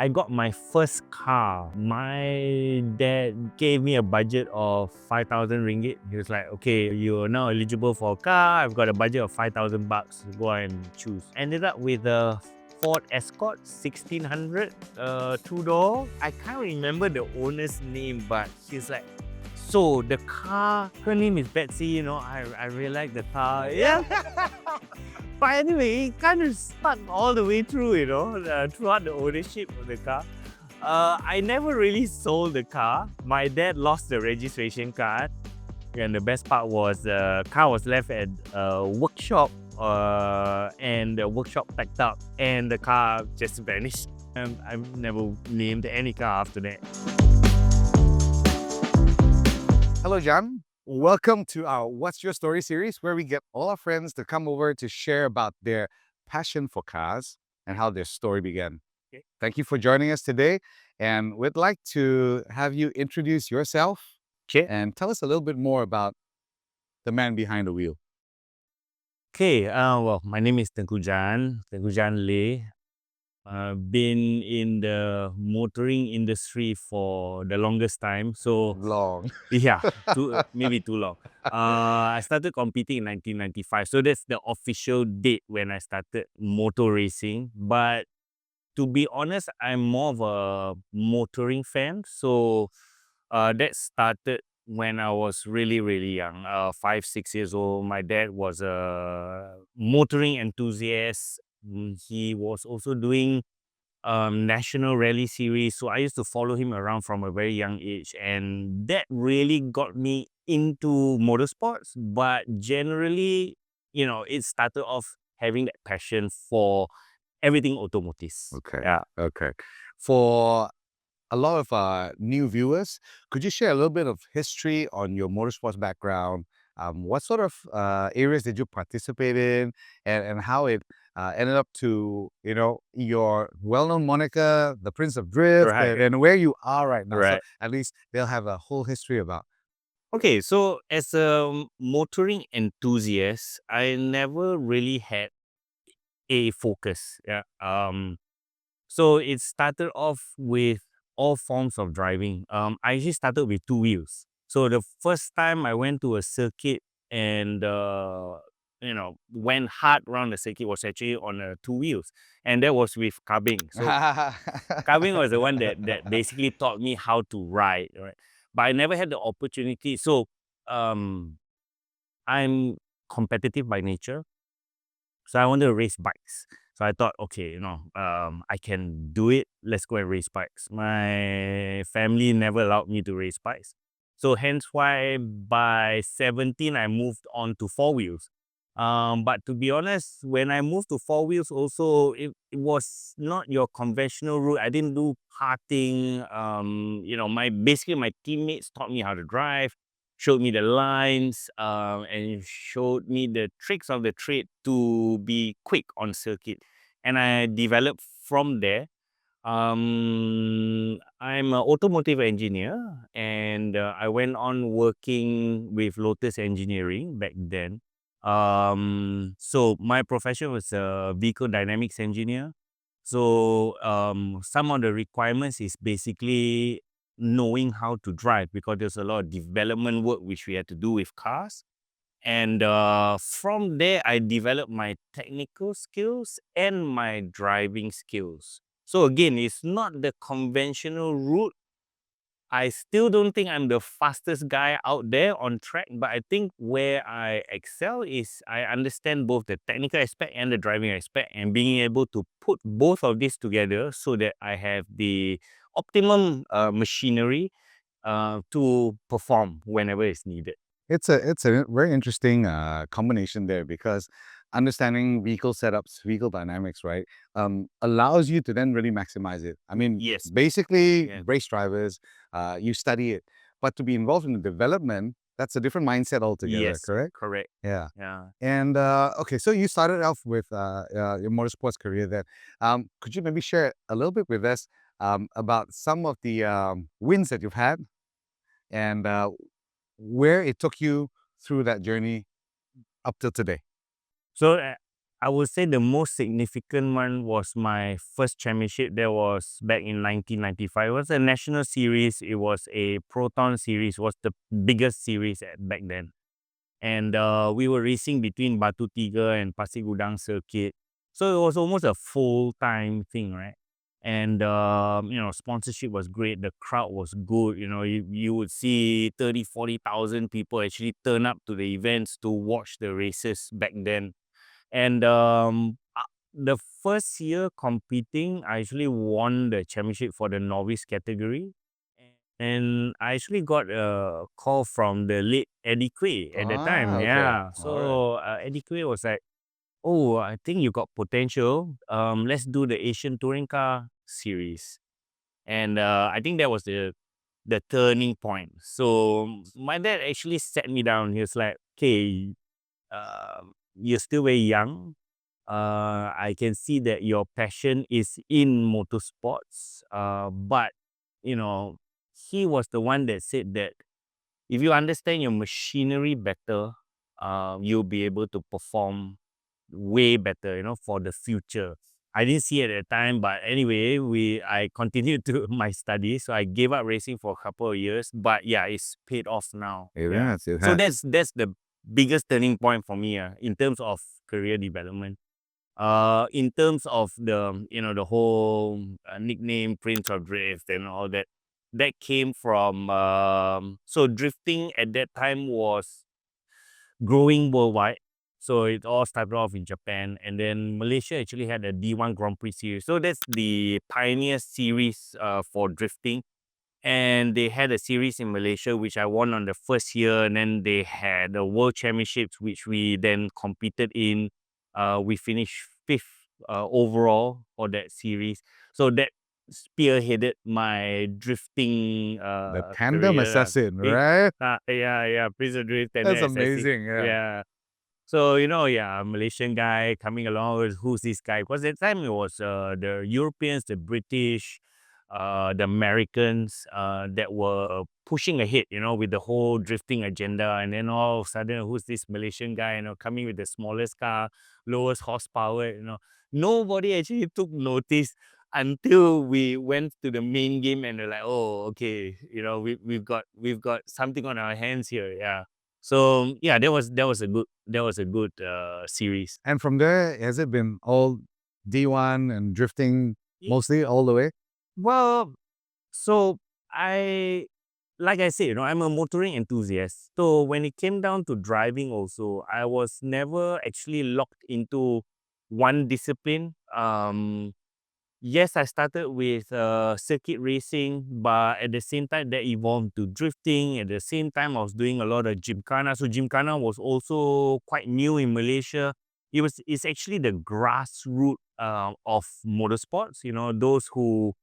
I got my first car. My dad gave me a budget of 5,000 ringgit. He was like, okay, you're now eligible for a car. I've got a budget of 5,000 bucks. Go and choose. Ended up with a Ford Escort 1600, two-door. I can't remember the owner's name, but he's like, so the car, her name is Betsy, you know, I really like the car. Yeah. But anyway, it kind of stuck all the way through, you know, throughout the ownership of the car. I never really sold the car. My dad lost the registration card. And the best part was the car was left at a workshop and the workshop packed up and the car just vanished. I've never named any car after that. Hello, Jan. Welcome to our What's Your Story series, where we get all our friends to come over to share about their passion for cars and how their story began. Okay. Thank you for joining us today. And we'd like to have you introduce yourself Okay. and tell us a little bit more about the man behind the wheel. Okay, well, my name is Tengku Djan Leh. Been in the motoring industry for the longest time. So Long. yeah, maybe too long. I started competing in 1995. So that's the official date when I started motor racing. But to be honest, I'm more of a motoring fan. So that started when I was really, really young, 5, 6 years old. My dad was a motoring enthusiast. He was also doing national rally series. So I used to follow him around from a very young age. And that really got me into motorsports. But generally, you know, it started off having that passion for everything automotive. Okay. Yeah. Okay. For a lot of new viewers, could you share a little bit of history on your motorsports background? What sort of areas did you participate in, and how it ended up to, you know, your well-known moniker, the Prince of Drift, Right. and where you are right now? So Right. at least they'll have a whole history about. Okay, so as a motoring enthusiast, I never really had a focus. Yeah. So it started off with all forms of driving. I actually started with two wheels. So the first time I went to a circuit and you know, went hard around the circuit was actually on two wheels, and that was with Kabing. So Kabing was the one that basically taught me how to ride, right? But I never had the opportunity. So um, I'm competitive by nature. So I wanted to race bikes. So I thought, okay, you know, I can do it. Let's go and race bikes. My family never allowed me to race bikes. So hence why by 17, I moved on to four wheels. But to be honest, when I moved to four wheels also, it was not your conventional route. I didn't do karting. You know, basically my teammates taught me how to drive, showed me the lines, and showed me the tricks of the trade to be quick on circuit. And I developed from there. I'm an automotive engineer, and I went on working with Lotus Engineering back then. So my profession was a vehicle dynamics engineer. So some of the requirements is basically knowing how to drive, because there's a lot of development work which we had to do with cars. And from there, I developed my technical skills and my driving skills. So again, it's not the conventional route. I still don't think I'm the fastest guy out there on track, but I think where I excel is I understand both the technical aspect and the driving aspect, and being able to put both of these together so that I have the optimum machinery to perform whenever it's needed. It's a very interesting combination there, because understanding vehicle setups, vehicle dynamics, right, allows you to then really maximize it. I mean, Yes. basically, Yeah. race drivers, you study it, but to be involved in the development, that's a different mindset altogether, Yes. correct? Correct. Yeah. Yeah. And okay, so you started off with your motorsports career then. Could you maybe share a little bit with us about some of the wins that you've had, and where it took you through that journey up till today? So I would say the most significant one was my first championship. That was back in 1995. It was a national series. It was a Proton series. It was the biggest series back then. And we were racing between Batu Tiga and Pasir Gudang circuit. So it was almost a full-time thing, right? And sponsorship was great. The crowd was good. You would see 30, 40,000 people actually turn up to the events to watch the races back then. And the first year competing, I actually won the championship for the novice category. And I actually got a call from the late Eddie Quay at the time. Okay. Yeah. All right. So Eddie Quay was like, "Oh, I think you got potential. Let's do the Asian Touring Car Series." And I think that was the turning point. So my dad actually sat me down. He was like, "Okay, you're still very young. I can see that your passion is in motorsports. But you know, he was the one that said that if you understand your machinery better, you'll be able to perform way better, for the future." I didn't see it at the time, but anyway, I continued to my studies, so I gave up racing for a couple of years. But yeah, it's paid off now. It Yeah, has. It so has. that's the biggest turning point for me, in terms of career development. In terms of the whole nickname Prince of Drift and all that, that came from so drifting at that time was growing worldwide. So it all started off in Japan, and then Malaysia actually had a D1 Grand Prix series. So that's the pioneer series for drifting. And they had a series in Malaysia, which I won on the first year. And then they had the World Championships, which we then competed in. We finished fifth overall for that series. So that spearheaded my drifting The tandem career. assassin, right? Yeah, Prison Drift and That's then assassin. amazing. Yeah. Yeah. So, yeah, a Malaysian guy coming along with who's this guy? Because at the time it was the Europeans, the British, the Americans that were pushing ahead, with the whole drifting agenda. And then all of a sudden, who's this Malaysian guy, coming with the smallest car, lowest horsepower. Nobody actually took notice until we went to the main game and they're like, oh, okay, we've got something on our hands here. Yeah. So yeah, that was a good series. And from there, has it been all D1 and drifting Ye- mostly all the way? Well, so I like I said, I'm a motoring enthusiast. So when it came down to driving also, I was never actually locked into one discipline. Yes, I started with circuit racing, but at the same time that evolved to drifting. At the same time, I was doing a lot of gymkhana. So gymkhana was also quite new in Malaysia. It's actually the grassroots of motorsports. Those who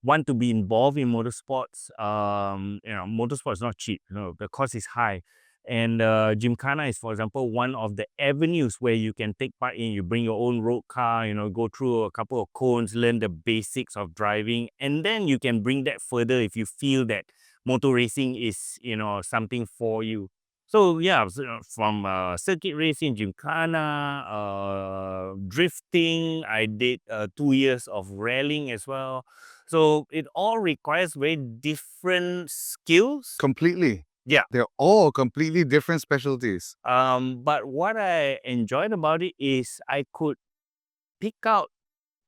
want to be involved in motorsports. Motorsports is not cheap. The cost is high. And Gymkhana is, for example, one of the avenues where you can take part in. You bring your own road car, go through a couple of cones, learn the basics of driving, and then you can bring that further if you feel that motor racing is, something for you. So yeah, from circuit racing, Gymkhana, drifting, I did 2 years of rallying as well. So it all requires very different skills. Completely. Yeah. They're all completely different specialties. But what I enjoyed about it is I could pick out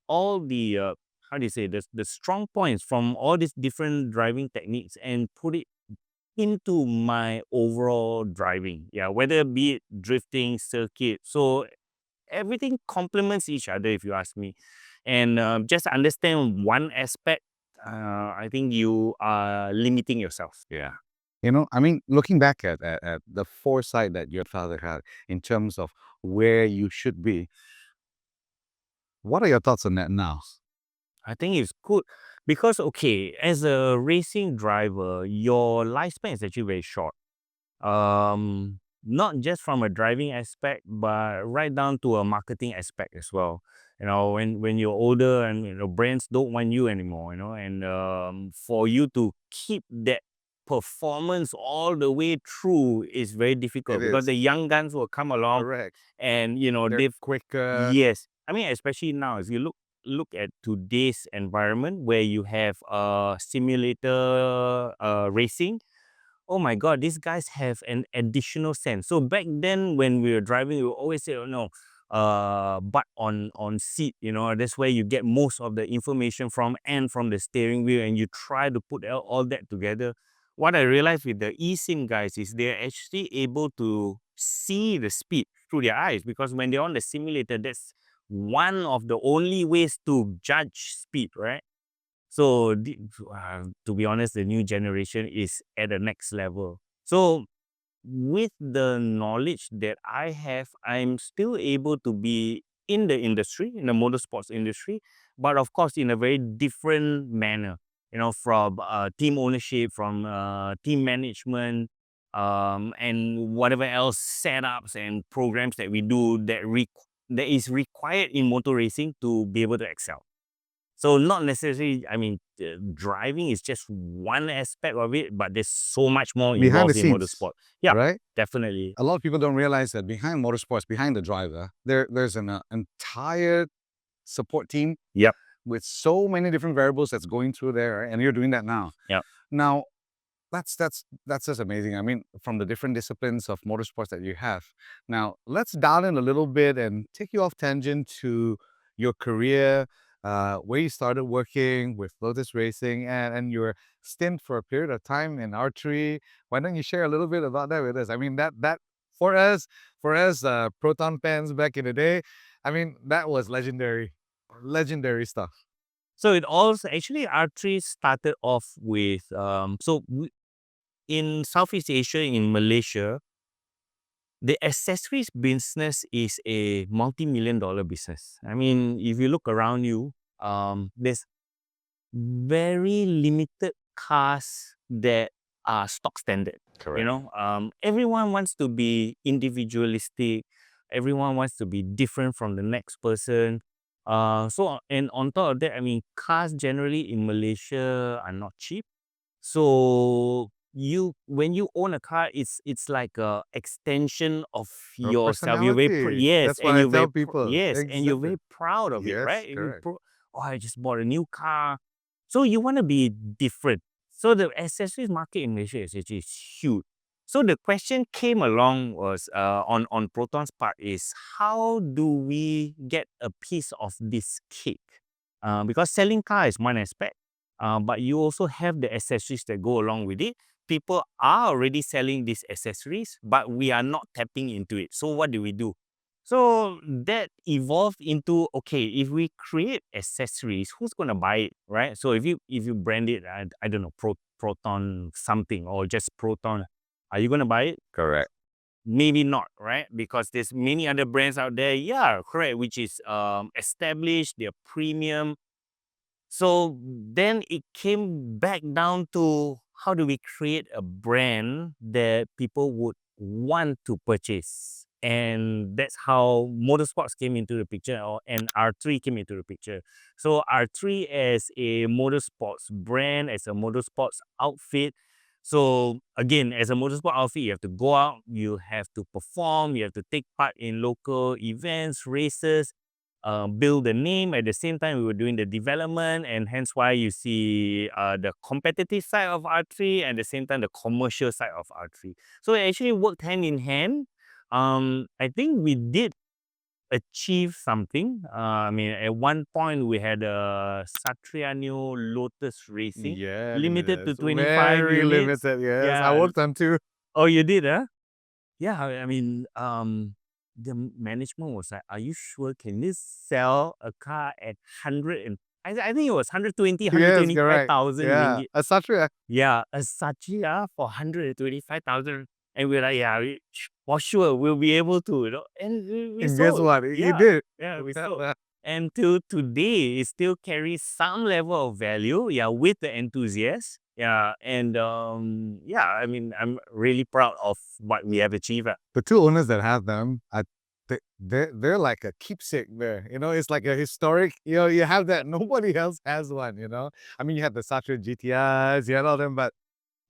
all the how do you say the strong points from all these different driving techniques and put it into my overall driving. Yeah, whether be it drifting, circuit. So everything complements each other, if you ask me. And just understand one aspect, I think you are limiting yourself. Yeah. Looking back at the foresight that your father had in terms of where you should be, what are your thoughts on that now? I think it's good because, okay, as a racing driver, your lifespan is actually very short. Not just from a driving aspect, but right down to a marketing aspect as well. When you're older and brands don't want you anymore, and for you to keep that performance all the way through is very It difficult because is. the young guns will come along Correct. and They're they've quicker. yes. I mean, especially now, if you look at today's environment where you have simulator racing. Oh my God, these guys have an additional sense. So back then when we were driving, we would always say, oh no, butt on seat, that's where you get most of the information from and from the steering wheel, and you try to put all that together. What I realized with the eSIM guys is they're actually able to see the speed through their eyes, because when they're on the simulator, that's one of the only ways to judge speed, right? So to be honest, the new generation is at the next level. So with the knowledge that I have, I'm still able to be in the industry, in the motorsports industry, but of course in a very different manner, from team ownership, from team management, and whatever else setups and programs that we do that is required in motor racing to be able to excel. So not necessarily, I mean, driving is just one aspect of it, but there's so much more Behind the involved in scenes, motorsport. Yeah, right? definitely. A lot of people don't realize that behind motorsports, behind the driver, there's an entire support team Yep, with so many different variables that's going through there, and you're doing that now. yep. Now, that's just amazing. I mean, from the different disciplines of motorsports that you have. Now, let's dial in a little bit and take you off tangent to your career, where you started working with Lotus Racing and your stint for a period of time in R3. Why don't you share a little bit about that with us? I mean, that for us Proton fans back in the day, I mean, that was legendary stuff. So it also actually R3 started off with in Southeast Asia, in Malaysia, the accessories business is a multi-million-dollar business. I mean, if you look around you, there's very limited cars that are stock standard. Correct. Everyone wants to be individualistic. Everyone wants to be different from the next person. And on top of that, I mean, cars generally in Malaysia are not cheap. So when you own a car, it's like a extension of Or yourself. You're very personality. yes, That's and what I tell people. yes, and you're Exactly. very proud of it, Yes, right? correct. Oh, I just bought a new car, so you want to be different. So the accessories market in Malaysia is actually huge. So the question came along was on Proton's part is, how do we get a piece of this cake? Because selling car is one aspect, but you also have the accessories that go along with it. People are already selling these accessories, but we are not tapping into it. So what do we do? So that evolved into, okay, if we create accessories, who's gonna buy it, right? So if you brand it, I don't know, Proton something or just Proton, are you gonna buy it? Correct. Maybe not, right? Because there's many other brands out there, yeah, correct, which is established, they're premium. So then it came back down to, how do we create a brand that people would want to purchase? And that's how Motorsports came into the picture, and R3 came into the picture. So R3 as a motorsports brand, as a motorsports outfit. So again, as a motorsport outfit, you have to go out, you have to perform, you have to take part in local events, races, build the name. At the same time, we were doing the development, and hence why you see the competitive side of R3 and at the same time the commercial side of R3. So it actually worked hand in hand. I think we did achieve something. I mean, at one point we had a Satriano Lotus Racing, limited to Yes, 25 very units. limited. Yes, I Yeah. worked on two. Oh, you did, huh? Yeah, I mean, the management was like, "Are you sure? Can you sell a car at 100 and I think it was 120, Yes, correct. 125,000 Yeah, ringgit. a Satria. Yeah, a Satya for 125,000." And we're like, "Yeah, for sure we'll be able to, And we And guess sold. what? You Yeah, did. yeah, we sold. And till today, it still carries some level of value, yeah, with the enthusiasts. Yeah, and yeah, I mean, I'm really proud of what we have achieved. The two owners that have them, they're like a keepsake there. It's like a historic. You have that. Nobody else has one. I mean, you have the Satria GTIs, you had all them, but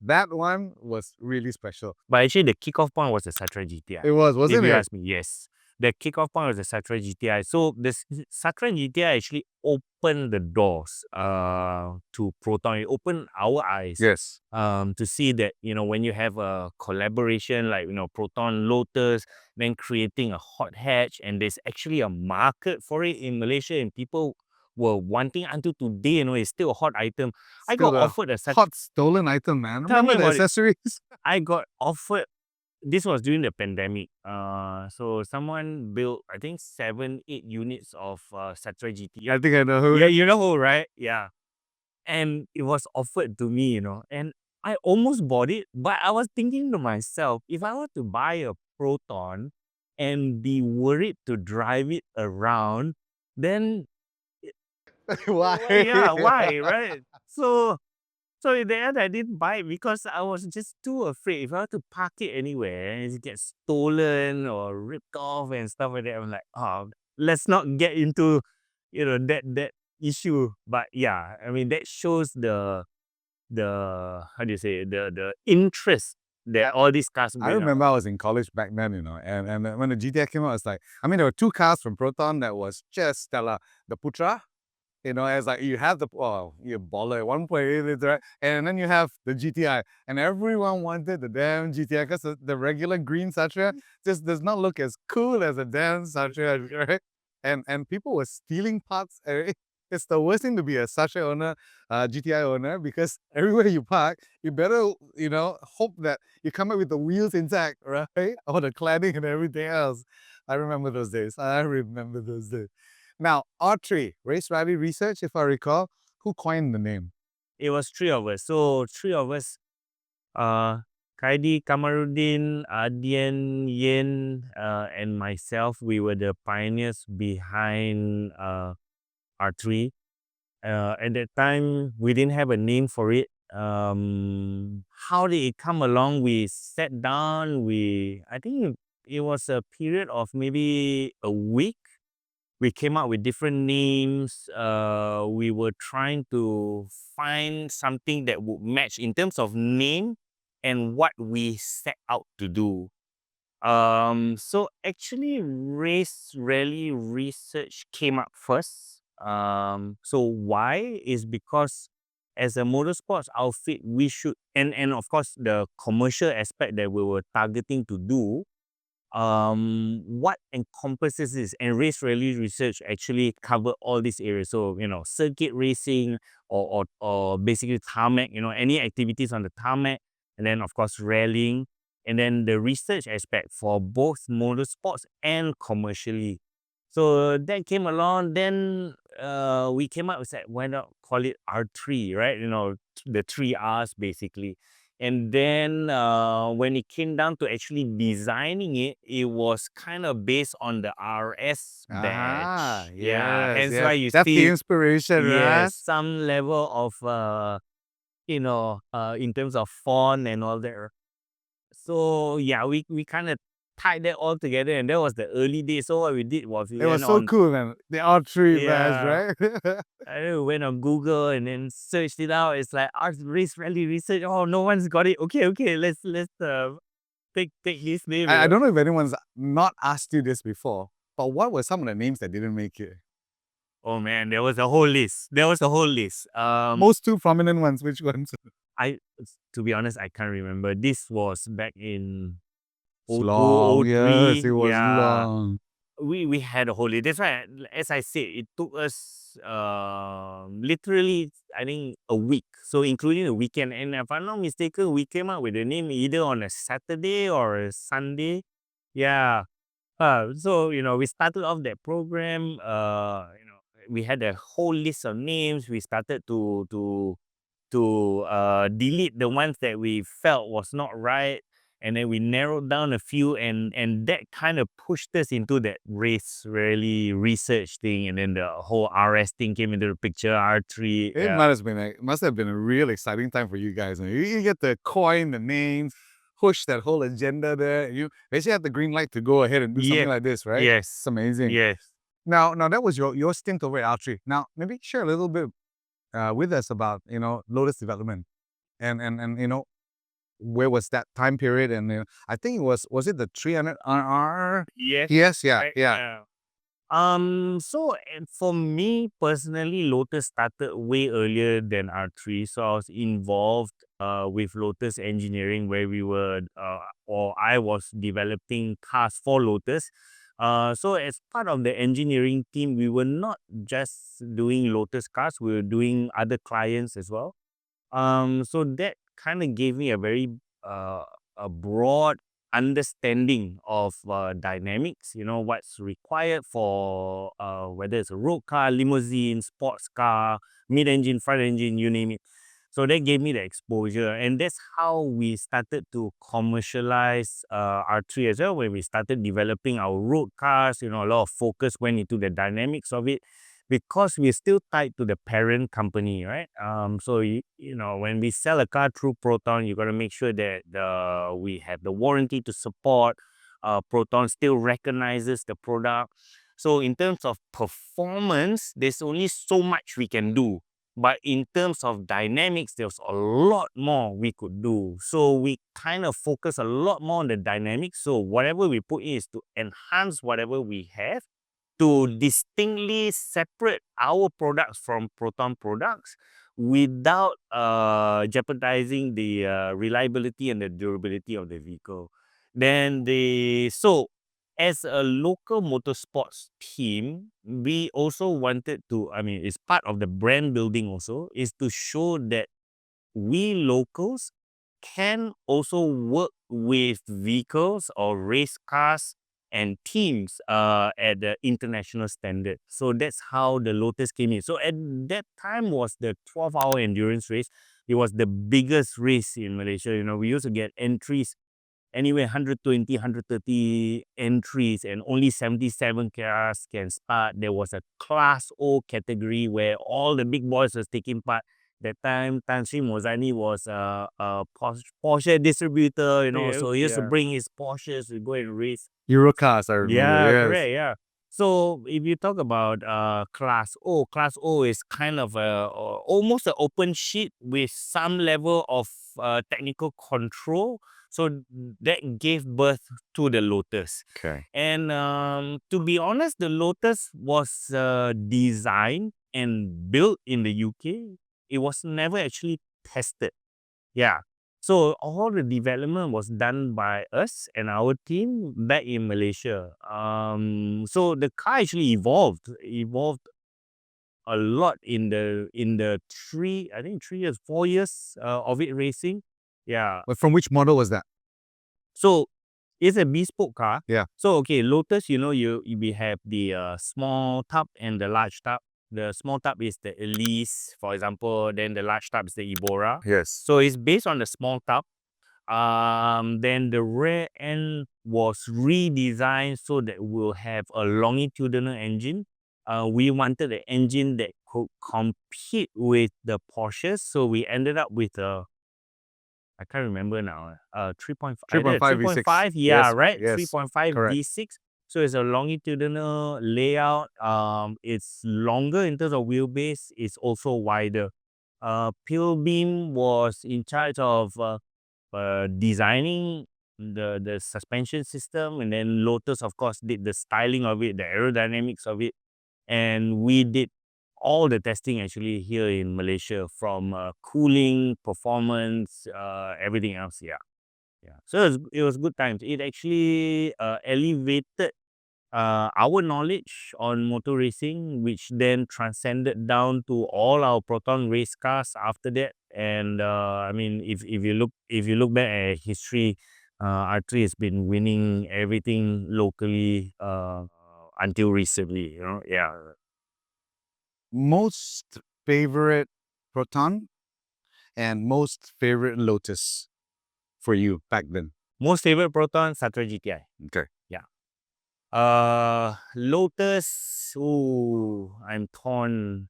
That one was really special. But actually, the kickoff point was the Satra GTI. It was, If wasn't you it? ask me, yes. The kickoff point was the Satra GTI. So the Satra GTI actually opened the doors to Proton. It opened our eyes Yes. to see that, when you have a collaboration like, Proton Lotus, then creating a hot hatch, and there's actually a market for it in Malaysia, and people were wanting until today, it's still a hot item. I Still got the offered a Satra. hot stolen item, man. Tell me Remember the about it. accessories? I got offered. This was during the pandemic. So someone built, I think, 7, 8 units of Satra GT. I think I know who Yeah, it you know who, right? Yeah. And it was offered to me, and I almost bought it, but I was thinking to myself, if I were to buy a Proton and be worried to drive it around, then is. Why? yeah, why, right? So in the end, I didn't buy it because I was just too afraid. If I were to park it anywhere and it gets stolen or ripped off and stuff like that, I'm like, oh, let's not get into, that issue. But yeah, I mean, that shows the how do you say it, the interest that Yeah. all these cars I bring up. remember I was in college back then, and when the GTI came out, it's like, I mean, there were two cars from Proton that was just stellar. The Putra, it's like you have the, you baller at 1.8 liter, right? And then you have the GTI, and everyone wanted the damn GTI because the regular green Satya just does not look as cool as a damn Satya, right? And people were stealing parts. It's the worst thing to be a Satya owner, GTI owner, because everywhere you park, you better, hope that you come up with the wheels intact, right? Or the cladding and everything else. I remember those days. I remember those days. Now, R3, Race Rally Research, if I recall, who coined the name? It was three of us. So three of us, uh, Kaidi, Kamaruddin, Adian, Yen, and myself, we were the pioneers behind R3. At that time, we didn't have a name for it. How did it come along? We sat down. I think it was a period of maybe a week. We came up with different names. We were trying to find something that would match in terms of name and what we set out to do. So actually, race rally research came up first. So why is because as a motorsports outfit, we should, and of course the commercial aspect that we were targeting to do, what encompasses this, and race rally research actually cover all these areas. So circuit racing, or basically tarmac, any activities on the tarmac, and then of course rallying, and then the research aspect for both motorsports and commercially. So that came along. Then we came up with that, why not call it R3, right? The 3 Rs basically. And then when it came down to actually designing it, it was kind of based on the RS Ah, badge. Yeah, yes, hence why yes. you That's the see, inspiration, right? yes, some level of in terms of font and all that. So yeah, we kind of tied that all together, and that was the early days. So what we did was we It was went so on, cool, man. The R3 badge, yeah, right? I went on Google and then searched it out. It's like art race rally research. Oh, no one's got it. Okay, let's take his name. I don't know if anyone's not asked you this before, but what were some of the names that didn't make it? Oh man, there was a whole list. There was a whole list. Most two prominent ones, which ones? I to be honest, I can't remember. This was back in It's O two, long, O yes, it three. was Yeah, long. we had a whole list. That's why, as I said, it took us literally, I think, a week. So including the weekend. And if I'm not mistaken, we came up with the name either on a Saturday or a Sunday. Yeah. So we started off that program. We had a whole list of names. We started to delete the ones that we felt was not right, and then we narrowed down a few, and that kind of pushed us into that race rally research thing, and then the whole RS thing came into the picture. R3. It Yeah. must have been a real exciting time for you guys. You get to coin the names, push that whole agenda there. You basically have the green light to go ahead and do Yeah. something like this, right? It's Yes. amazing. Yes. Now that was your stint over at R3. Now maybe share a little bit with us about Lotus development and where was that time period? And I think it was it the 300 RR? Yes, Yes, yeah, right. yeah. Yeah. So and for me personally, Lotus started way earlier than R3. So I was involved with Lotus engineering where we were or I was developing cars for Lotus. So as part of the engineering team, we were not just doing Lotus cars, we were doing other clients as well. So that kind of gave me a very uh, a broad understanding of dynamics. You know what's required for whether it's a road car, limousine, sports car, mid-engine, front engine, you name it. So that gave me the exposure, and that's how we started to commercialize R3 as well. When we started developing our road cars, you know, a lot of focus went into the dynamics of it because we're still tied to the parent company, right? So you know, when we sell a car through Proton, you got to make sure that we have the warranty to support. Proton still recognizes the product. So in terms of performance, there's only so much we can do. But in terms of dynamics, there's a lot more we could do. So we kind of focus a lot more on the dynamics. So whatever we put in is to enhance whatever we have to distinctly separate our products from Proton products without jeopardizing the reliability and the durability of the vehicle. So as a local motorsports team, we also wanted to, I mean, it's part of the brand building also, is to show that we locals can also work with vehicles or race cars and teams at the international standard. So that's how the Lotus came in. So at that time was the 12-hour endurance race. It was the biggest race in Malaysia. You know, we used to get entries anyway 120, 130 entries, and only 77 cars can start. There was a class O category where all the big boys was taking part. That time Tan Sri Mozani was a Porsche distributor, you know, so Yes, he used to yeah. bring his Porsches to go and race. Eurocars, I remember. Yeah, Yes. correct. Yeah. So if you talk about Class O is kind of almost an open sheet with some level of technical control. So that gave birth to the Lotus. Okay. And to be honest, the Lotus was designed and built in the UK. It was never actually tested. Yeah. So all the development was done by us and our team back in Malaysia. So the car actually evolved a lot in the 3 years, 4 years of it racing. Yeah. But from which model was that? So it's a bespoke car. Yeah. So okay, Lotus, you know, we have the small tub and the large tub. The small tub is the Elise, for example. Then the large tub is the Ibora. Yes. So it's based on the small tub. Then the rear end was redesigned so that we'll have a longitudinal engine. We wanted an engine that could compete with the Porsches, so we ended up with a, I can't remember now, 3.5, either 3.5 V6. 3.5, yeah, Yes. right, Yes. 3.5 Correct. V6. So it's a longitudinal layout. It's longer in terms of wheelbase. It's also wider. Pilbeam was in charge of designing the suspension system, and then Lotus, of course, did the styling of it, the aerodynamics of it, and we did all the testing actually here in Malaysia, from cooling, performance, everything else. Yeah, yeah. So it was good times. It actually elevated our knowledge on motor racing, which then transcended down to all our Proton race cars after that. And I mean, if you look back at history, R3 has been winning everything locally until recently. You know, yeah. Most favorite Proton and most favorite Lotus for you back then? Most favorite Proton, Satra GTI. Okay. Yeah. Lotus. Ooh, I'm torn.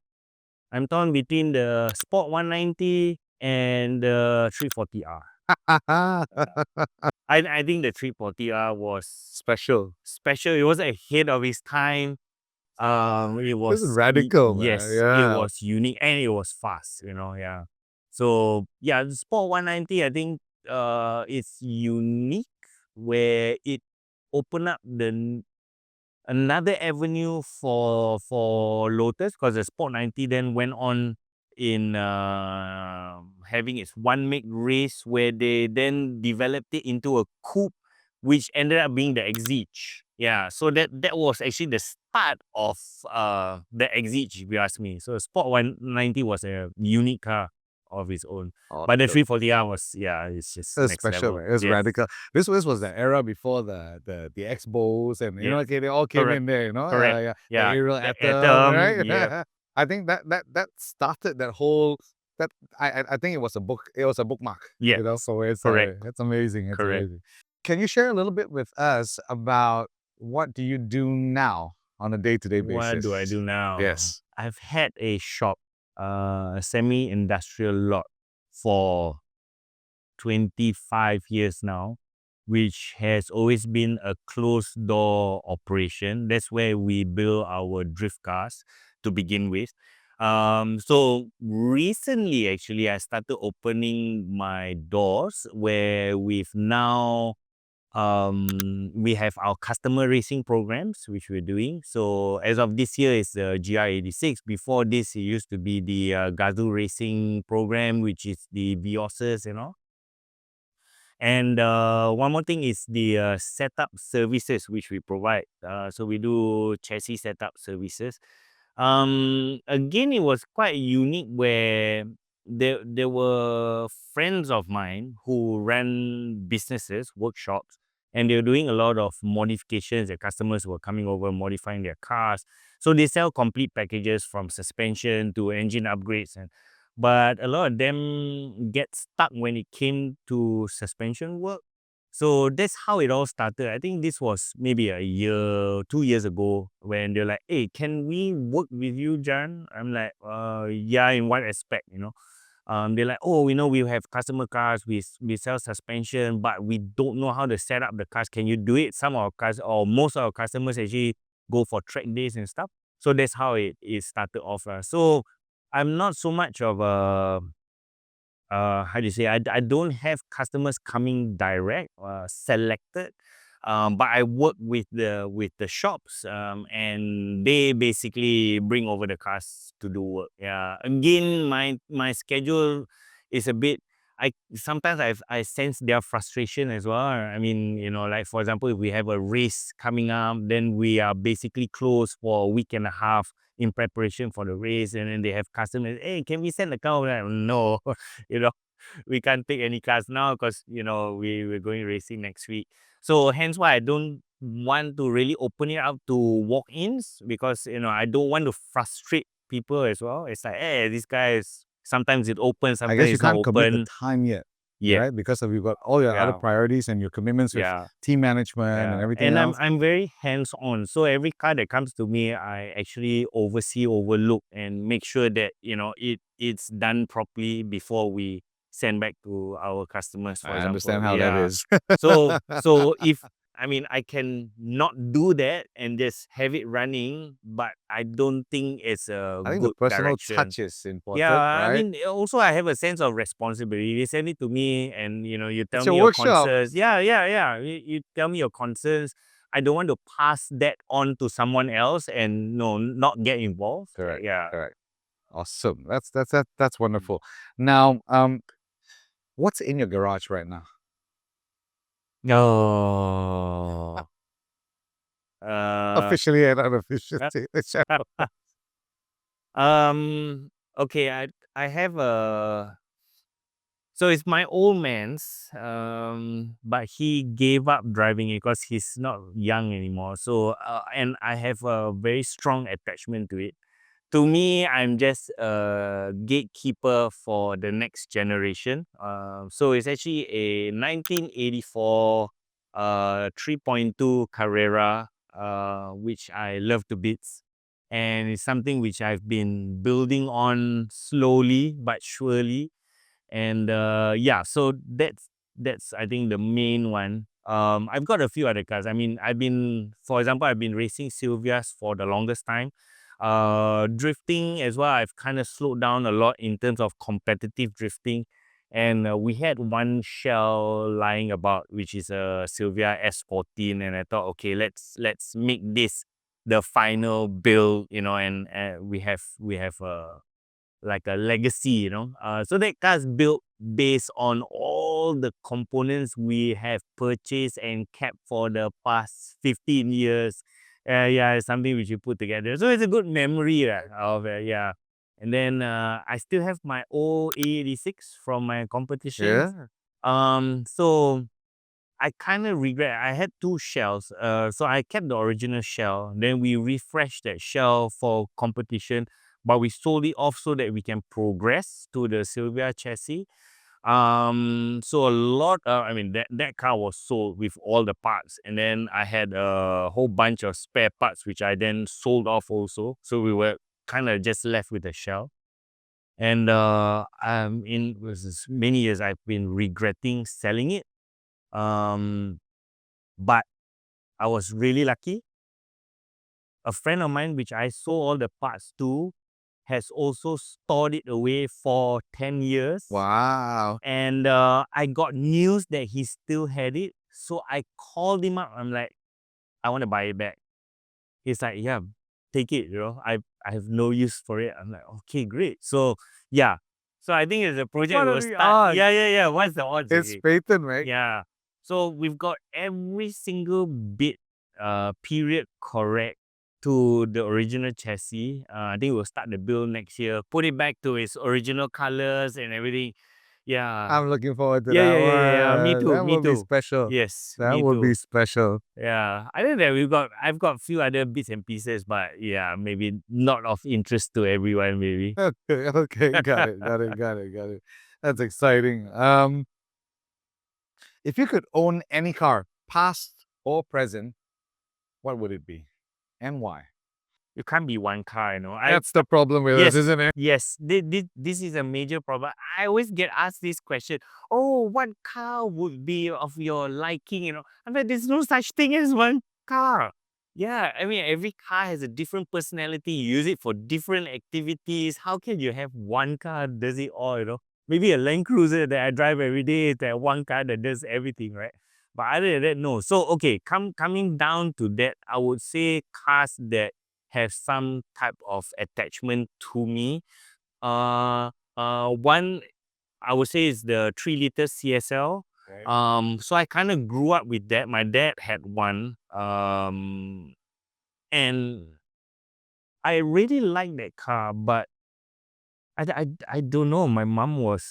I'm torn between the Sport 190 and the 340R. I think the 340R was Special. special. It was ahead of its time. It This is was radical, man. yes, it Yeah. was unique and it was fast. You know, yeah. So yeah, the Sport 190. I think it's unique where it opened up another avenue for Lotus, because the Sport 90 then went on in having its one make race where they then developed it into a coupe, which ended up being the Exige. Yeah, so that was actually the start of the Exige, if you ask me. So Sport 190 was a unique car of its own. But the Awesome. 340R was, yeah, it's just It's next special, level. man. It's Yes. radical. This was the era before the Expos and Yes. okay, they all came Correct. in there, Correct. yeah, the Yeah. aerial The atom, Atom. Yeah. right? I think that started that whole that I think it was a bookmark, Yes. so it's Correct. it's amazing, it's Correct. amazing. Can you share a little bit with us about what do you do now on a day-to-day What do I basis? do now? Yes. I've had a shop, a semi-industrial lot for 25 years now, which has always been a closed door operation. That's where we build our drift cars to begin with. So recently, actually, I started opening my doors where we've now we have our customer racing programs, which we're doing. So as of this year, it's the GR86. Before this, it used to be the Gazoo racing program, which is the Viosas and all. And one more thing is the setup services which we provide. So we do chassis setup services. Again, it was quite unique where there were friends of mine who ran businesses, workshops, and they were doing a lot of modifications. The customers were coming over, modifying their cars. So they sell complete packages from suspension to engine upgrades, and but a lot of them get stuck when it came to suspension work. So that's how it all started. I think this was maybe a year, 2 years ago, when they're like, "Hey, can we work with you, Jan?" I'm like, yeah, in what aspect, you know? They're like, "Oh, we know we have customer cars, we sell suspension, but we don't know how to set up the cars. Can you do it?" Some of our cars, or most of our customers actually go for track days and stuff. So that's how it started off. So I'm not so much of a how do you say, I don't have customers coming direct, selected, but I work with the shops, and they basically bring over the cars to do work. Yeah, again, my schedule is a bit. I sometimes I sense their frustration as well. I mean, you know, like for example, if we have a race coming up, then we are basically closed for a week and a half in preparation for the race, and then they have customers, "Hey, can we send the car?" Like, no, you know, we can't take any cars now because, you know, we're going racing next week. So hence why I don't want to really open it up to walk-ins, because, you know, I don't want to frustrate people as well. It's like, hey, this guy is, sometimes it opens, I guess sometimes you it's not can't commit the open. time yet, Yeah, right? Because of you've got all your other yeah, priorities and your commitments with yeah. team management and Yeah, everything and I'm else. I'm very hands-on. So every car that comes to me, I actually oversee, overlook, and make sure that, you know, it's done properly before we send back to our customers, for I example. understand how that Yeah. is. So if, I mean, I can not do that and just have it running, but I don't think it's a I think the good personal direction. touch is Yeah, important, I right? mean, also I have a sense of responsibility. You send it to me, and, you know, you tell It's me your your workshop. concerns. Yeah, yeah, yeah. You tell me your concerns. I don't want to pass that on to someone else and, no, not get involved. Correct, Yeah. correct. Awesome. That's wonderful. Now, what's in your garage right now? Oh. Uh, Officially and unofficially. uh, um. Okay. I have a. So it's my old man's, but he gave up driving it because he's not young anymore. So, and I have a very strong attachment to it. To me, I'm just a gatekeeper for the next generation. So it's actually a 1984 3.2 Carrera, which I love to bits. And it's something which I've been building on slowly but surely. And yeah, so that's I think the main one. I've got a few other cars. I mean, for example, I've been racing Sylvias for the longest time. Drifting as well, I've kind of slowed down a lot in terms of competitive drifting. And we had one shell lying about, which is a Silvia S14, and I thought, okay, let's make this the final build, and we have like a legacy, So that car's built based on all the components we have purchased and kept for the past 15 years. Yeah, it's something which you put together. So it's a good memory of it, yeah. And then I still have my old A86 from my competitions. Yeah. So I kind of regret. I had two shells. So I kept the original shell. Then we refreshed that shell for competition, but we sold it off so that we can progress to the Silvia chassis. So a lot. I mean, that car was sold with all the parts, and then I had a whole bunch of spare parts, which I then sold off also. So we were kind of just left with the shell. And in many years, I've been regretting selling it. Um, but I was really lucky. A friend of mine, which I sold all the parts to, has also stored it away for 10 years. Wow. And I got news that he still had it. So I called him up. I'm like, I want to buy it back. He's like, yeah, take it. I have no use for it. I'm like, okay, great. So yeah. So I think it's a project What we are will the start. odds? Yeah. What's the odds? It's Okay? Peyton, right? Yeah. So we've got every single bit period correct to the original chassis. I think we'll start the build next year, put it back to its original colors and everything. Yeah. I'm looking forward to Yeah, that yeah, yeah, yeah, yeah. Me one. too, That me will be too. special. Yes, That me will be too. special. Yeah. I think that I've got a few other bits and pieces, but yeah, maybe not of interest to everyone, maybe. Okay. Got it. That's exciting. If you could own any car, past or present, what would it be? And why? You can't be one car, That's the problem with us, Yes, isn't it? yes. This is a major problem. I always get asked this question. Oh, what car would be of your liking? I'm like, there's no such thing as one car. Yeah, I mean, every car has a different personality. You use it for different activities. How can you have one car that does it all? Maybe a Land Cruiser that I drive every day is that one car that does everything, right? But other than that, no. So okay, coming down to that, I would say cars that have some type of attachment to me. One I would say is the 3 liter CSL. Okay. So I kind of grew up with that. My dad had one, and I really like that car, but I don't know. My mom was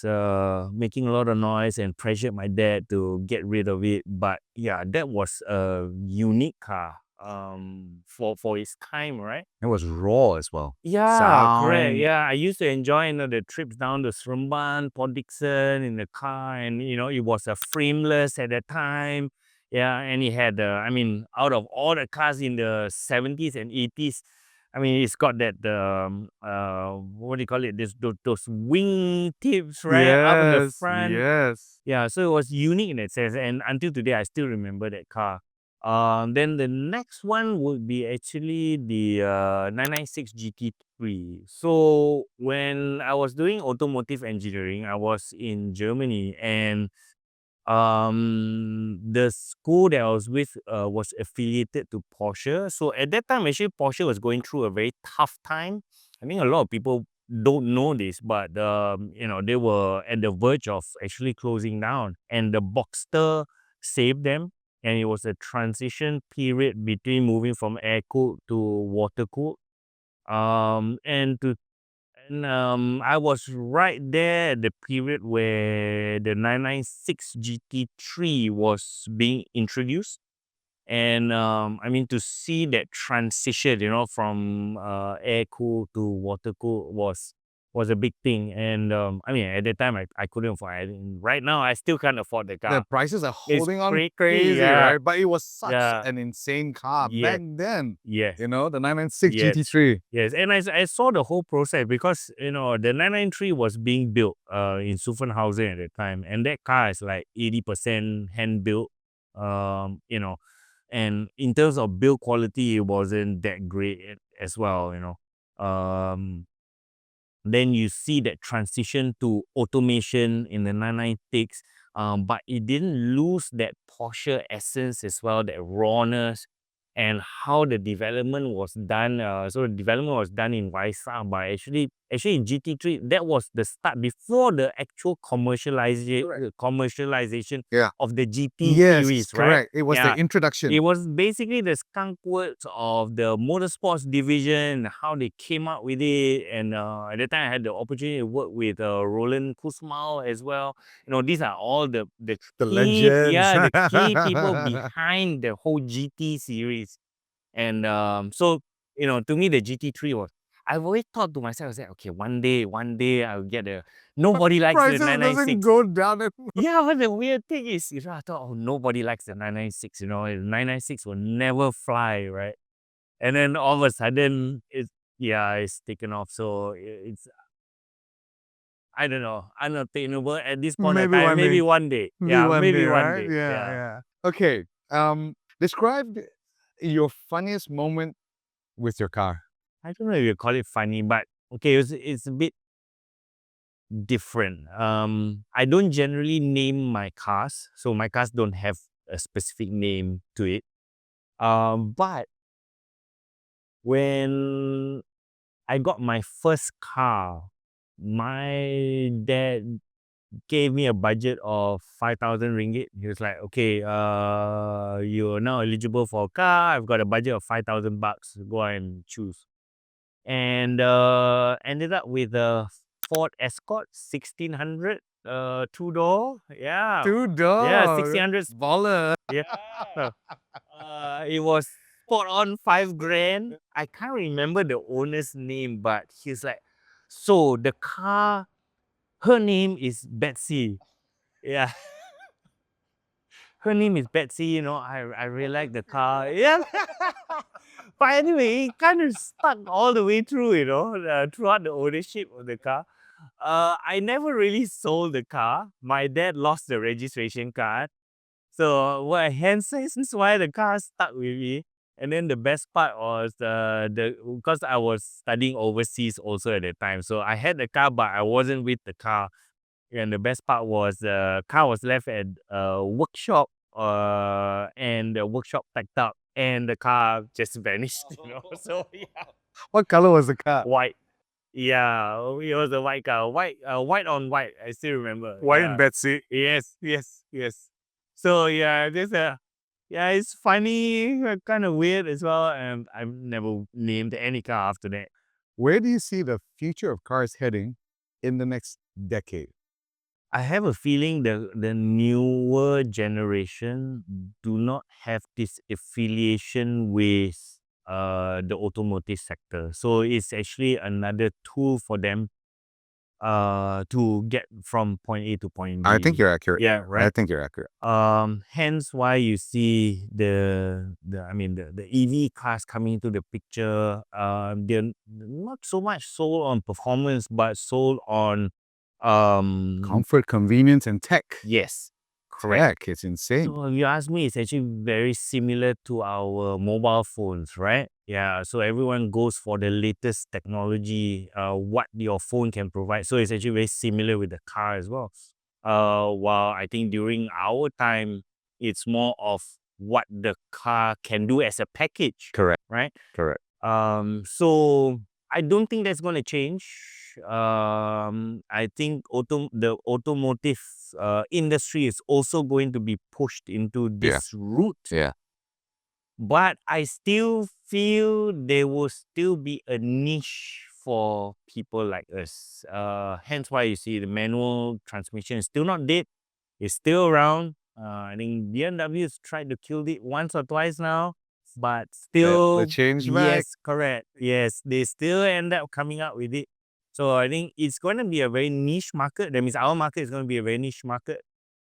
making a lot of noise and pressured my dad to get rid of it. But yeah, that was a unique car for its time, right? It was raw as well. Yeah, correct. Sound. Yeah, I used to enjoy the trips down to Seremban, Port Dickson in the car, and it was a frameless at that time. Yeah, and it had I mean, out of all the cars in the 70s and 80s, I mean, it's got that what do you call it? Those wing tips right up in the front. Yes. Yeah, so it was unique in that sense, and until today, I still remember that car. Then the next one would be actually the 996 GT3. So when I was doing automotive engineering, I was in Germany, and the school that I was with was affiliated to Porsche. So at that time, actually, Porsche was going through a very tough time. I think a lot of people don't know this, but they were at the verge of actually closing down, and the Boxster saved them. And it was a transition period between moving from air cooled to water cooled. And to and I was right there at the period where the 996 GT3 was being introduced. And I mean, to see that transition, from air cool to water cool was a big thing. And I mean, at that time, I couldn't afford it. And right now, I still can't afford the The car. prices are It's holding on crazy, crazy, yeah, right? But it was such yeah, an insane car back yes, then. yes. The 996 Yes. GT3. Yes, and I saw the whole process because the 993 was being built in Zuffenhausen at the time, and that car is like 80% hand built. And in terms of build quality, it wasn't that great as well. Um, Then you see that transition to automation in the 996, but it didn't lose that Porsche essence as well, that rawness, and how the development was done. So the development was done in Waisa, but actually in GT3, that was the start before the actual commercialization Yeah. of the GT Yes, series, right? correct. It was the Yeah. introduction. It was basically the skunk works of the Motorsports division, how they came up with it. And at the time, I had the opportunity to work with Roland Kusmal as well. These are all the The key, legends. the key people behind the whole GT series. And so, to me, the GT3 was, I've always thought to myself, I was like, okay, one day I'll get a, nobody likes the Prices doesn't 996. go down. Yeah, but the weird thing is, I thought, oh, nobody likes the 996, the 996 will never fly, right? And then all of a sudden, it's taken off. So it's, I don't know, unattainable at this point of Maybe time. one Maybe day. one day. Maybe Yeah, one day, maybe one right? day. Yeah, Yeah. yeah. Okay. Describe your funniest moment with your car. I don't know if you call it funny, but okay, it's a bit different. I don't generally name my cars, so my cars don't have a specific name to it. But when I got my first car, my dad gave me a budget of 5,000 ringgit. He was like, okay, you're now eligible for a car. I've got a budget of 5,000 bucks. Go and choose. And ended up with a Ford Escort 1600, two-door. Yeah. Yeah, $2. 1600. Baller. Yeah. It was spot on 5 grand. I can't remember the owner's name, but he's like, so the car, her name is Betsy. Yeah. Her name is Betsy, I really like the car. Yeah. But anyway, it kind of stuck all the way through, throughout the ownership of the car. I never really sold the car. My dad lost the registration card. So hence why the car stuck with me. And then the best part was because I was studying overseas also at the time. So I had the car, but I wasn't with the car. And the best part was the car was left at a workshop, and the workshop packed up, and the car just vanished. So yeah, What color was the car? white. Yeah, it was a white car, white on white. I still remember. White Yeah. and Betsy. Yes, yes, yes. So yeah, it's funny, kind of weird as well. And I've never named any car after that. Where do you see the future of cars heading in the next decade? I have a feeling the newer generation do not have this affiliation with the automotive sector. So it's actually another tool for them to get from point A to point B. I think you're accurate. Yeah, I right. think you're accurate. Hence why you see the EV cars coming into the picture. They're not so much sold on performance, but sold on Comfort, convenience, and tech. yes, correct. Tech, it's insane. So if you ask me, it's actually very similar to our mobile phones, right? Yeah, so everyone goes for the latest technology, what your phone can provide. So it's actually very similar with the car as well. While I think during our time, it's more of what the car can do as a package, Correct. right? Correct. So I don't think that's going to change. I think the automotive industry is also going to be pushed into this route. Yeah. But I still feel there will still be a niche for people like us. Hence why you see the manual transmission is still not dead. It's still around. I think BMW has tried to kill it once or twice now, but still, The change back. yes, correct. Yes, they still end up coming out with it. So I think it's going to be a very niche market. That means our market is going to be a very niche market,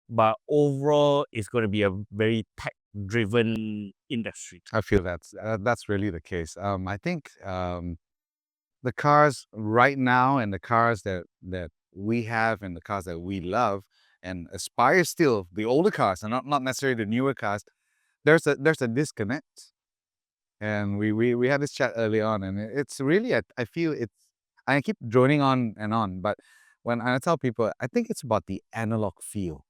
but overall, it's going to be a very tech-driven industry. I feel that's really the case. I think the cars right now and the cars that we have and the cars that we love and aspire still, the older cars and not necessarily the newer cars, there's a disconnect. And we had this chat early on, and it's really I feel I keep droning on and on, but when I tell people, I think it's about the analog feel,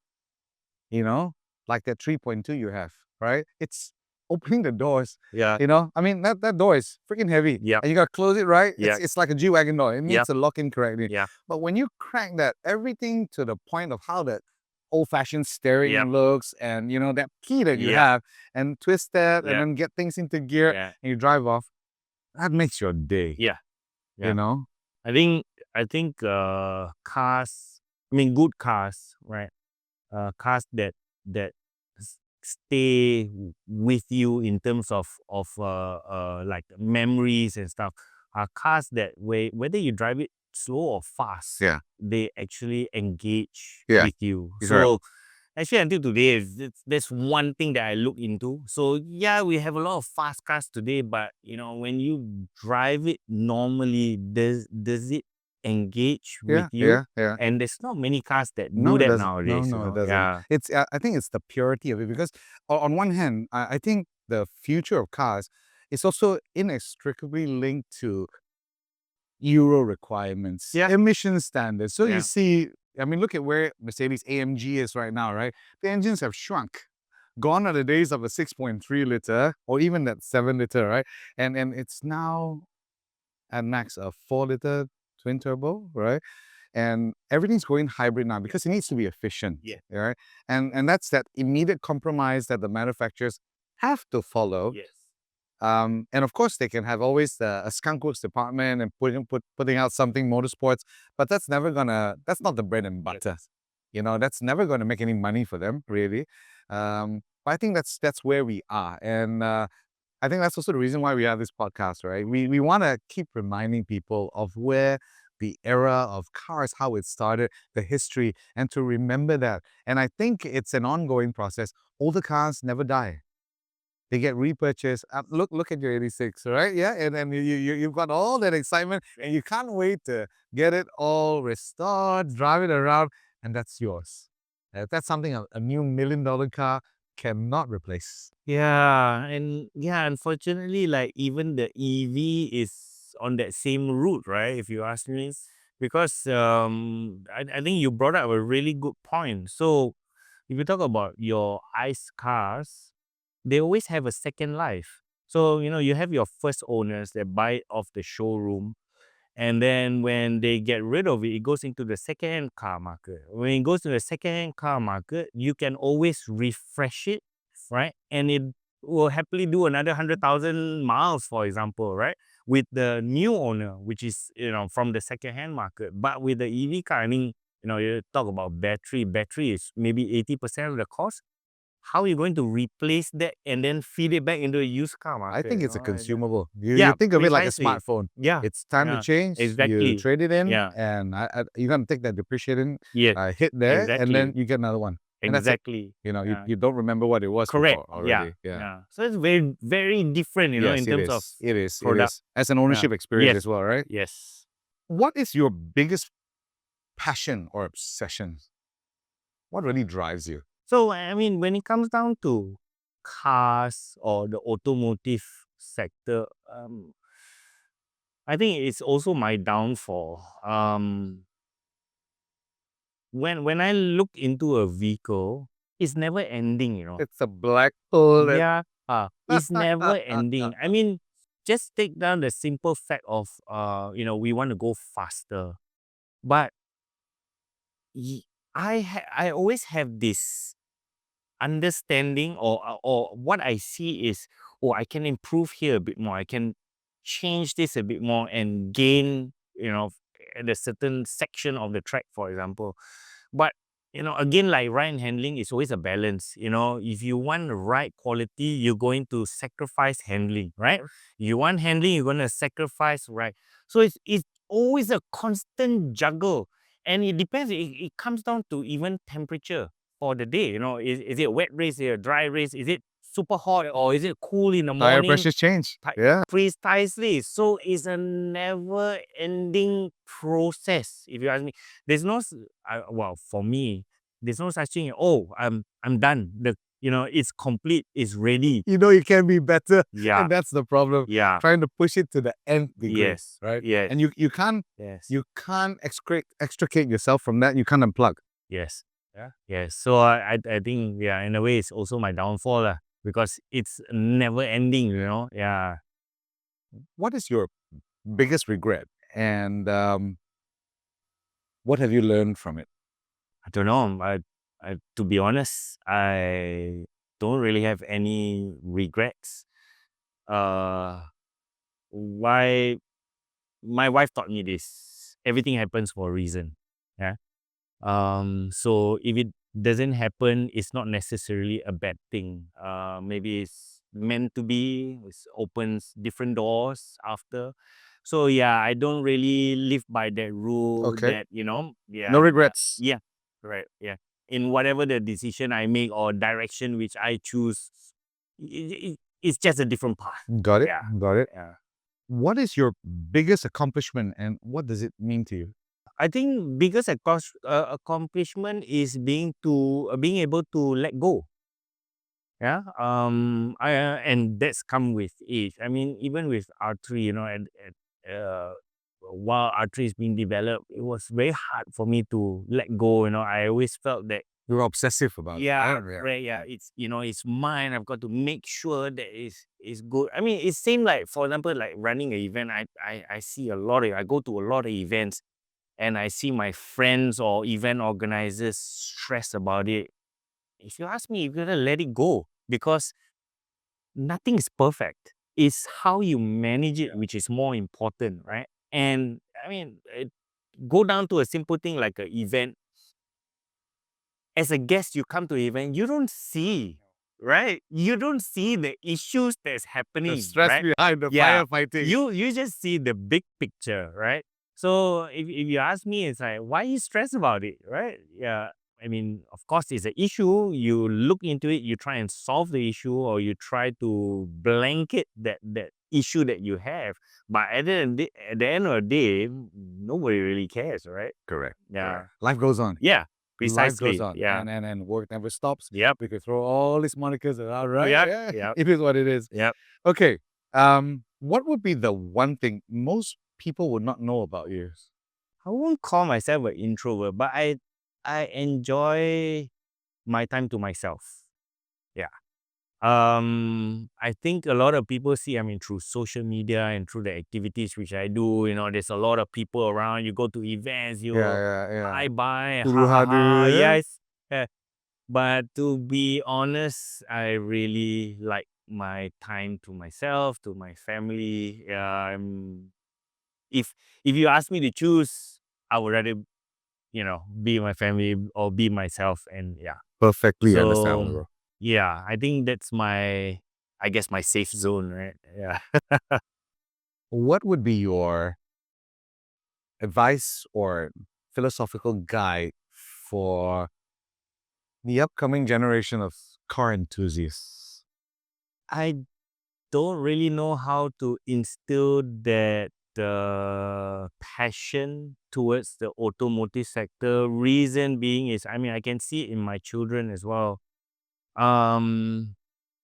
you know, like that 3.2 you have, right? It's opening the doors, Yeah. I mean, that door is freaking heavy Yeah. and you got to close it, right? Yeah. It's like a G-Wagon door. It Yeah. needs to lock in correctly. Yeah. But when you crank that, everything to the point of how that old-fashioned steering Yeah. looks and, that key that you Yeah. have and twist that and Yeah. then get things into gear Yeah. and you drive off, that makes your day, Yeah. you Yeah. know? I think cars, I mean good cars, right? Cars that stay with you in terms of like memories and stuff are cars that whether you drive it slow or fast, Yeah. they actually engage Yeah. with you. You're correct. So actually until today, that's one thing that I look into. So yeah, we have a lot of fast cars today, but when you drive it normally, does it engage with Yeah, you? yeah, yeah. And there's not many cars that No, do it that doesn't. No, nowadays, no, it doesn't. Yeah. It's, I think it's the purity of it because on one hand, I think the future of cars is also inextricably linked to Euro requirements, Yeah. emission standards. So you Yeah. see, I mean, look at where Mercedes AMG is right now, right? The engines have shrunk. Gone are the days of a 6.3 liter or even that 7 liter, right? And it's now at max a 4 liter twin turbo, right? And everything's going hybrid now because it needs to be efficient. Yeah. Right? And that's that immediate compromise that the manufacturers have to follow. Yes. And of course, they can have always a skunk works department and putting out something motorsports, but that's not the bread and butter. That's never going to make any money for them, really. But I think that's where we are. And I think that's also the reason why we have this podcast, right? We want to keep reminding people of where the era of cars, how it started, the history, and to remember that. And I think it's an ongoing process. Older cars never die. They get repurchased. Look at your 86, right? Yeah, and then you've got all that excitement, and you can't wait to get it all restored, drive it around, and that's yours. That's something a new $1 million car cannot replace. Yeah, and yeah, unfortunately, like even the EV is on that same route, right? If you ask me, because I think you brought up a really good point. So if you talk about your ICE cars, they always have a second life. So you have your first owners that buy it off the showroom. And then when they get rid of it, it goes into the second-hand car market. When it goes to the second-hand car market, you can always refresh it, right? And it will happily do another 100,000 miles, for example, right? With the new owner, which is, from the second-hand market. But with the EV car, I mean, you talk about battery. Battery is maybe 80% of the cost. How are you going to replace that and then feed it back into a used car I market? think it's a consumable. You Yeah, think of it like a precisely. smartphone. Yeah, It's time to yeah, change. You exactly. trade it in, Yeah, and you're gonna take that depreciating yes, hit there, and then exactly, you get another one, and that's it. exactly. You Yeah, you don't remember what it was correct. before Yeah, already. Yeah. yeah. So it's very, very different, Yes, in it terms of is. It is. It product. is. As an Yeah. ownership experience Yes, as well, right? yes. What is your biggest passion or obsession? What really drives you? So I mean, when it comes down to cars or the automotive sector, I think it's also my downfall. When I look into a vehicle, it's never ending. It's a black hole that. Yeah, it's never ending. I mean, just take down the simple fact of we want to go faster. But I always have this understanding, or what I see is, oh, I can improve here a bit more. I can change this a bit more and gain, at a certain section of the track, for example. But again, like ride and handling is always a balance. If you want the right quality, you're going to sacrifice handling, right? You want handling, you're going to sacrifice right. So it's always a constant juggle, and it depends. It comes down to even temperature for the day. Is it a wet race? Is it a dry race? Is it super hot or is it cool in the Tire morning? pressures change. Yeah. Precisely. So it's a never-ending process. If you ask me, there's no, well, for me, there's no such thing. Oh, I'm done. it's complete, it's ready. You know, you can be better. Yeah, And that's the problem. yeah, Trying to push it to the nth degree, yes, right? yes, And you can't yes, extricate yourself from that. You can't unplug. yes, Yeah. yes. So I think, yeah, in a way, it's also my downfall, lah, because it's never ending, Yeah. What is your biggest regret? And what have you learned from it? I don't know. To be honest, I don't really have any regrets. Uh, why? My wife taught me this. Everything happens for a reason. Yeah. So if it doesn't happen, it's not necessarily a bad thing. Maybe it's meant to be. It opens different doors after. So yeah, I don't really live by that rule Okay. that, No yeah, regrets. yeah, right, yeah. In whatever the decision I make or direction which I choose, it's just a different path. Got it. Yeah, Got it. yeah. What is your biggest accomplishment and what does it mean to you? I think biggest accomplishment is being able to let go. Yeah. And that's come with age. I mean, even with R3, while R3 is being developed, it was very hard for me to let go. I always felt that, You're obsessive about it. yeah, Yeah. right, yeah, it's mine. I've got to make sure that it's good. I mean, it seemed like, for example, like running an event, I see a lot of, I go to a lot of events, and I see my friends or event organizers stress about it. If you ask me, you're gonna let it go, because nothing is perfect. It's how you manage it, which is more important, right? And I mean, go down to a simple thing like an event. As a guest, you come to an event, you don't see, right? You don't see the issues that's The happening, stress right? behind the Yeah, firefighting. you just see the big picture, right? So if you ask me, it's like, why you stress about it, right? Yeah, I mean, of course, it's an issue. You look into it, you try and solve the issue, or you try to blanket that issue that you have. But at the end of the day, nobody really cares, right? Correct. Yeah, Correct. Life goes on. yeah, Life goes precisely. on. Yeah, And work never stops. yep, We could throw all these monikers around, right? yep, Yeah. yep, It is what it is. yep. Okay. What would be the one thing most people would not know about you? I won't call myself an introvert, but I enjoy my time to myself. Yeah. I think a lot of people see, I mean, through social media and through the activities which I do, there's a lot of people around. You go to events, you Yeah. bye, Huru ha ha ha, hadu, yeah. yes. Yeah. But to be honest, I really like my time to myself, to my family. If if you ask me to choose, I would rather, be my family or be myself, and yeah. Perfectly So understandable. yeah, I think that's I guess my safe zone, right? Yeah. What would be your advice or philosophical guide for the upcoming generation of car enthusiasts? I don't really know how to instill that passion towards the automotive sector. Reason being is, I mean, I can see it in my children as well. Um,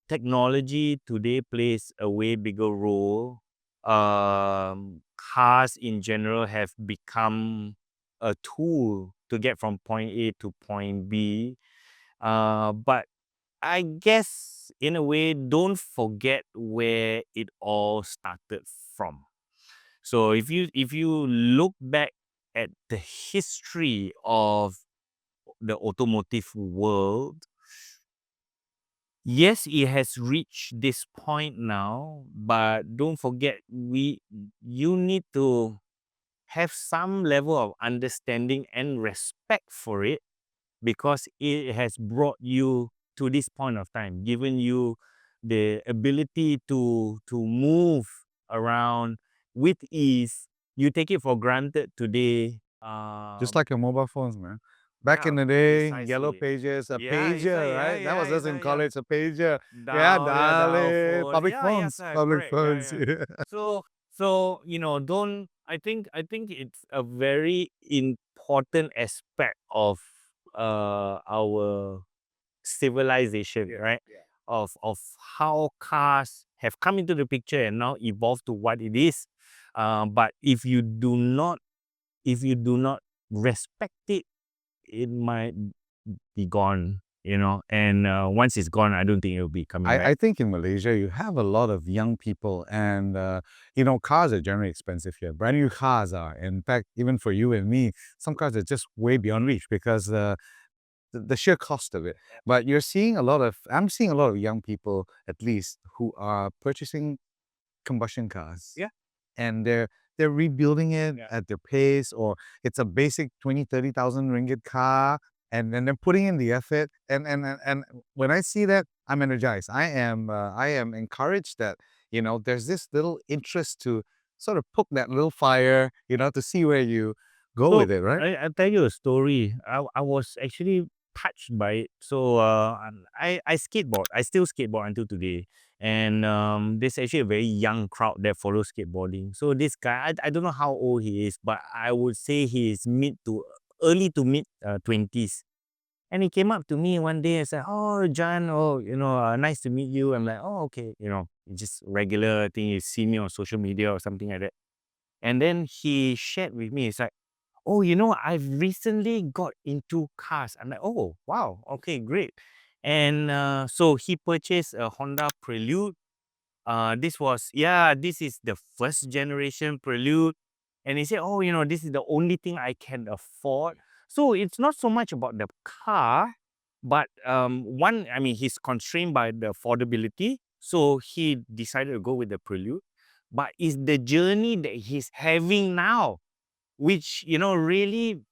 Technology today plays a way bigger role. Cars in general have become a tool to get from point A to point B. But I guess, in a way, don't forget where it all started from. So if you look back at the history of the automotive world, yes, it has reached this point now, but don't forget, you need to have some level of understanding and respect for it, because it has brought you to this point of time, given you the ability to move around with ease. You take it for granted today. Just like your mobile phones, man. Back Yeah, in the day, yellow precisely. pages, a Yeah, it's like, pager, yeah, right? That yeah, was us it's in like, yeah. college, a pager. Yeah, Yeah, dial dial it. phone. Public Yeah, yeah, phones, public correct. Yeah, phones. yeah. Yeah. So don't. I think it's a very important aspect of our civilization, right? Of how cars have come into the picture and now evolved to what it is. But if you do not respect it, it might be gone, and once it's gone, I don't think it'll be coming back. I think in Malaysia, you have a lot of young people and, cars are generally expensive here. Brand new cars are. In fact, even for you and me, some cars are just way beyond reach because the sheer cost of it. But I'm seeing a lot of young people, at least, who are purchasing combustion cars. Yeah. And they're rebuilding it Yeah. at their pace, or it's a basic 20,000-30,000 ringgit car, and then they're putting in the effort. And when I see that, I'm energized. I am encouraged that, there's this little interest to sort of poke that little fire, to see where you go So with it, right? I'll tell you a story. I was actually touched by it. So I skateboard. I still skateboard until today. And there's actually a very young crowd that follows skateboarding. So this guy, I don't know how old he is, but I would say he is early to mid 20s. And he came up to me one day and said, "Oh, John, nice to meet you." I'm like, "Oh, okay." Just regular thing. He's seen me on social media or something like that. And then he shared with me, it's like, "Oh, I've recently got into cars." I'm like, "Oh, wow. Okay, great." And so he purchased a Honda Prelude. This is the first generation Prelude. And he said, "Oh, this is the only thing I can afford." So it's not so much about the car, but he's constrained by the affordability. So he decided to go with the Prelude. But it's the journey that he's having now, which, really,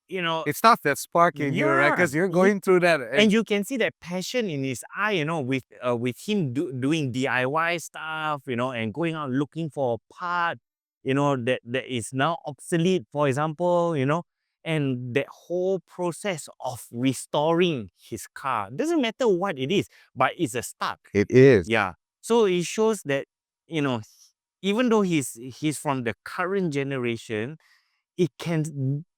It starts that spark in you, right? yeah, Because you're going through that. and you can see that passion in his eye, with him doing DIY stuff, and going out looking for a part, that is now obsolete, for example, and that whole process of restoring his car. Doesn't matter what it is, but it's a start. It is. Yeah. So it shows that, even though he's from the current generation,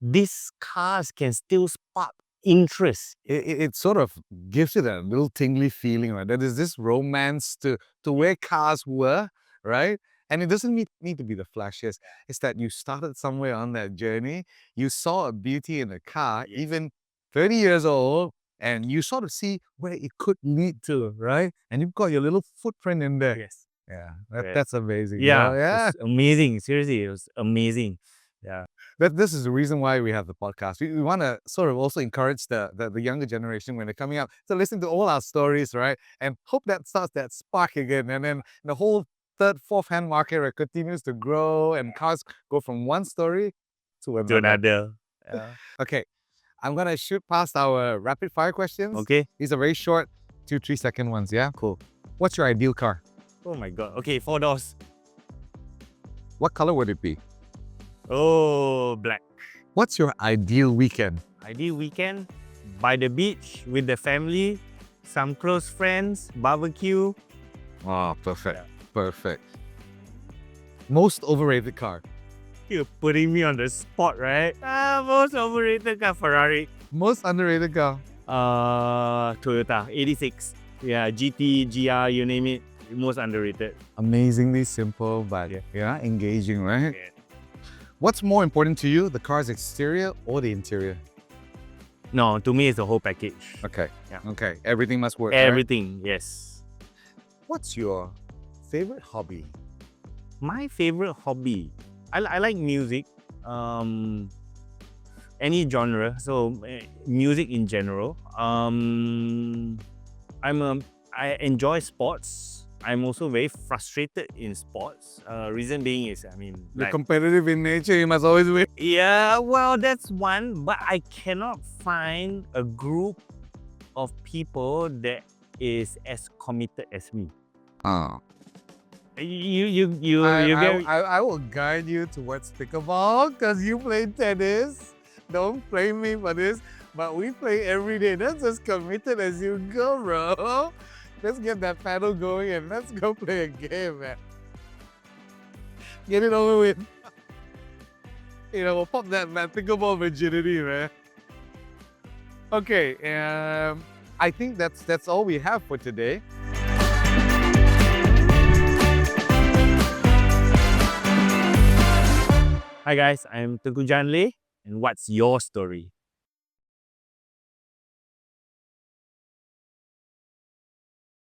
these cars can still spark interest. It sort of gives you that little tingly feeling, right? That is this romance to where cars were, right? And it doesn't need to be the flashiest. It's that you started somewhere on that journey. You saw a beauty in a car, Yes. even 30 years old, and you sort of see where it could lead to, right? And you've got your little footprint in there. Yes. Yeah, Yeah. that's amazing. Yeah. Yeah. It's amazing. Seriously, it was amazing. Yeah. This is the reason why we have the podcast. We want to sort of also encourage the younger generation when they're coming up to listen to all our stories, right? And hope that starts that spark again. And then the whole third, fourth hand market, right, continues to grow and cars go from one story to To another. another. Yeah. Okay, I'm going to shoot past our rapid fire questions. Okay. These are very short, 2-3 second ones, yeah? Cool. What's your ideal car? Oh my God. Okay, 4 doors. What color would it be? Oh, black. What's your ideal weekend? Ideal weekend by the beach with the family, some close friends, barbecue. Oh, perfect. Yeah. Perfect. Most overrated car? You're putting me on the spot, right? Most overrated car, Ferrari. Most underrated car? Toyota 86. Yeah, GT, GR, you name it. Most underrated. Amazingly simple, but engaging, right? Yeah. What's more important to you, the car's exterior or the interior? No, to me, it's the whole package. Okay. Yeah. Okay. Everything must work. Right? Everything, yes. What's your favorite hobby? My favorite hobby, I like music. Any genre, so music in general. I enjoy sports. I'm also very frustrated in sports. Reason being is, You're competitive in nature, you must always win. yeah, well, that's one, but I cannot find a group of people that is as committed as me. Oh. You get I will guide you towards pickleball because you play tennis. Don't blame me for this, but we play every day. That's as committed as you go, bro. Let's get that paddle going and let's go play a game, man. Get it over with. We'll pop that pickleball virginity, man. Okay, I think that's all we have for today. Hi guys, I'm Tengku Djan, and what's your story?